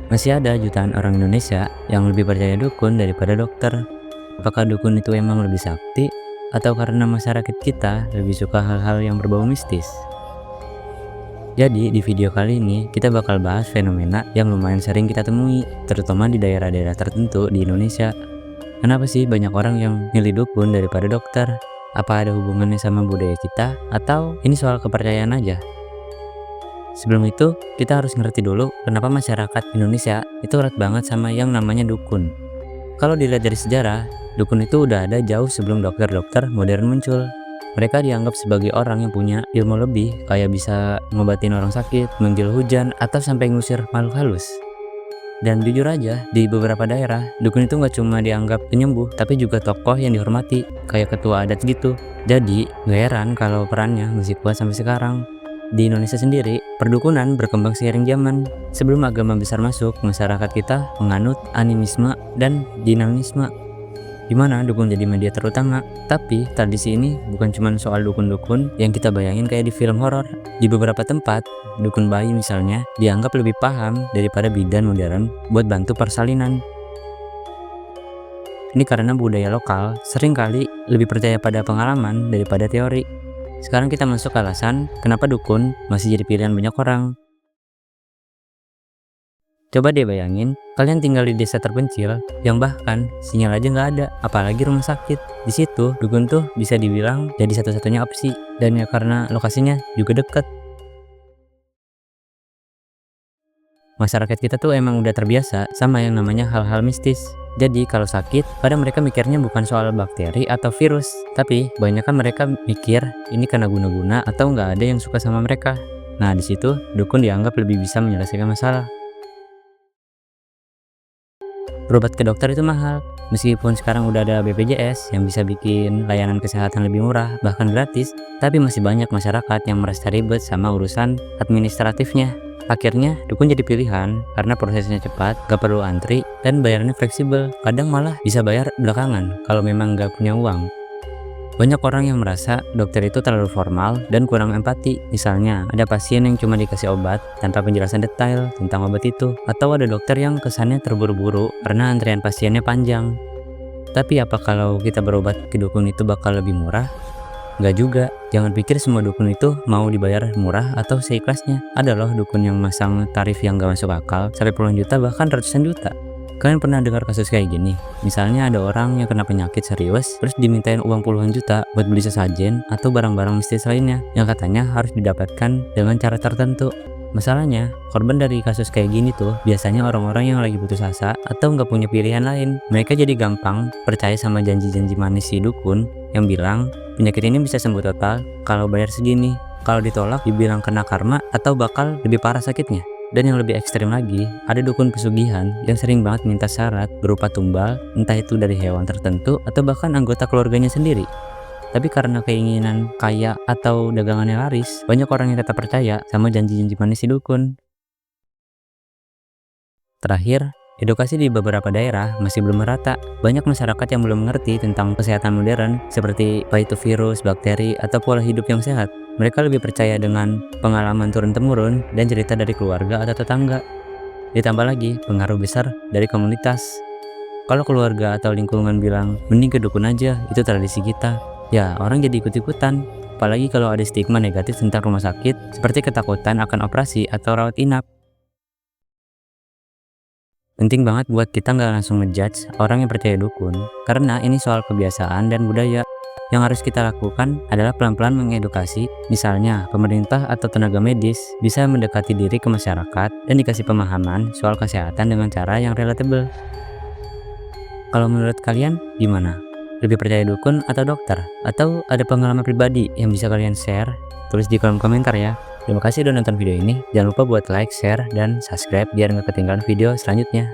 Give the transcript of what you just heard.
Masih ada jutaan orang Indonesia yang lebih percaya dukun daripada dokter. Apakah dukun itu emang lebih sakti? Atau karena masyarakat kita lebih suka hal-hal yang berbau mistis? Jadi di video kali ini kita bakal bahas fenomena yang lumayan sering kita temui, terutama di daerah-daerah tertentu di Indonesia. Kenapa sih banyak orang yang milih dukun daripada dokter? Apa ada hubungannya sama budaya kita? Atau ini soal kepercayaan aja? Sebelum itu, kita harus ngerti dulu kenapa masyarakat Indonesia itu erat banget sama yang namanya dukun. Kalau dilihat dari sejarah, dukun itu udah ada jauh sebelum dokter-dokter modern muncul. Mereka dianggap sebagai orang yang punya ilmu lebih, kayak bisa ngobatin orang sakit, manggil hujan, atau sampai ngusir makhluk halus. Dan jujur aja, di beberapa daerah, dukun itu nggak cuma dianggap penyembuh, tapi juga tokoh yang dihormati, kayak ketua adat gitu. Jadi, gak heran kalau perannya masih kuat sampai sekarang. Di Indonesia sendiri, perdukunan berkembang seiring zaman. Sebelum agama besar masuk, masyarakat kita menganut animisme dan dinamisme, di mana dukun jadi media terutama. Tapi tradisi ini bukan cuma soal dukun-dukun yang kita bayangin kayak di film horor. Di beberapa tempat, dukun bayi misalnya dianggap lebih paham daripada bidan modern buat bantu persalinan. Ini karena budaya lokal seringkali lebih percaya pada pengalaman daripada teori. Sekarang kita masuk ke alasan kenapa dukun masih jadi pilihan banyak orang. Coba deh bayangin, kalian tinggal di desa terpencil yang bahkan sinyal aja nggak ada, apalagi rumah sakit. Di situ, dukun tuh bisa dibilang jadi satu-satunya opsi, dan ya karena lokasinya juga deket. Masyarakat kita tuh emang udah terbiasa sama yang namanya hal-hal mistis. Jadi kalau sakit, pada mereka mikirnya bukan soal bakteri atau virus, tapi kebanyakan mereka mikir ini karena guna-guna atau nggak ada yang suka sama mereka. Nah di situ dukun dianggap lebih bisa menyelesaikan masalah. Berobat ke dokter itu mahal, meskipun sekarang udah ada BPJS yang bisa bikin layanan kesehatan lebih murah, bahkan gratis, tapi masih banyak masyarakat yang merasa ribet sama urusan administratifnya. Akhirnya, dukun jadi pilihan karena prosesnya cepat, gak perlu antri, dan bayarannya fleksibel. Kadang malah bisa bayar belakangan kalau memang gak punya uang. Banyak orang yang merasa dokter itu terlalu formal dan kurang empati. Misalnya, ada pasien yang cuma dikasih obat tanpa penjelasan detail tentang obat itu. Atau ada dokter yang kesannya terburu-buru karena antrian pasiennya panjang. Tapi apa kalau kita berobat ke dukun itu bakal lebih murah? Nggak juga, jangan pikir semua dukun itu mau dibayar murah atau seikhlasnya. Ada loh dukun yang masang tarif yang gak masuk akal, sampai puluhan juta bahkan ratusan juta. Kalian pernah dengar kasus kayak gini? Misalnya ada orang yang kena penyakit serius, terus dimintain uang puluhan juta buat beli sesajen atau barang-barang mistis lainnya yang katanya harus didapatkan dengan cara tertentu. Masalahnya, korban dari kasus kayak gini tuh biasanya orang-orang yang lagi putus asa atau nggak punya pilihan lain. Mereka jadi gampang percaya sama janji-janji manis si dukun yang bilang penyakit ini bisa sembuh total kalau bayar segini. Kalau ditolak dibilang kena karma atau bakal lebih parah sakitnya. Dan yang lebih ekstrem lagi, ada dukun pesugihan yang sering banget minta syarat berupa tumbal, entah itu dari hewan tertentu atau bahkan anggota keluarganya sendiri. Tapi karena keinginan kaya atau dagangannya laris, banyak orang yang tetap percaya sama janji-janji manis si dukun. Terakhir, edukasi di beberapa daerah masih belum merata. Banyak masyarakat yang belum mengerti tentang kesehatan modern, seperti apa itu virus, bakteri, atau pola hidup yang sehat. Mereka lebih percaya dengan pengalaman turun-temurun dan cerita dari keluarga atau tetangga. Ditambah lagi pengaruh besar dari komunitas. Kalau keluarga atau lingkungan bilang, mending ke dukun aja, itu tradisi kita. Ya, orang jadi ikut-ikutan. Apalagi kalau ada stigma negatif tentang rumah sakit, seperti ketakutan akan operasi atau rawat inap. Penting banget buat kita nggak langsung ngejudge orang yang percaya dukun, karena ini soal kebiasaan dan budaya. Yang harus kita lakukan adalah pelan-pelan mengedukasi, misalnya pemerintah atau tenaga medis bisa mendekati diri ke masyarakat dan dikasih pemahaman soal kesehatan dengan cara yang relatable. Kalau menurut kalian gimana? Lebih percaya dukun atau dokter? Atau ada pengalaman pribadi yang bisa kalian share? Tulis di kolom komentar ya. Terima kasih udah nonton video ini. Jangan lupa buat like, share, dan subscribe biar nggak ketinggalan video selanjutnya.